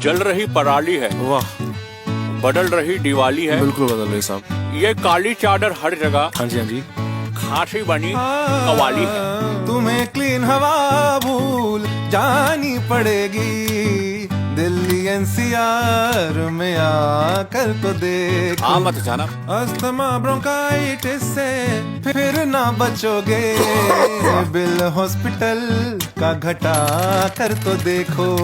जल रही पराली है, वाह, बदल रही दिवाली है। बिल्कुल बदल रही साहब। ये काली चादर हर जगह हाँ जी, हाँ जी। खांसी बनी कवाली है। तुम्हें क्लीन हवा भूल जानी पड़ेगी, दिल्ली एनसीआर में आकर तो देखो। हाँ मत जाना। अस्थमा ब्रोंकाइटिस से फिर ना बचोगे, बिल हॉस्पिटल का घटा कर तो देखो।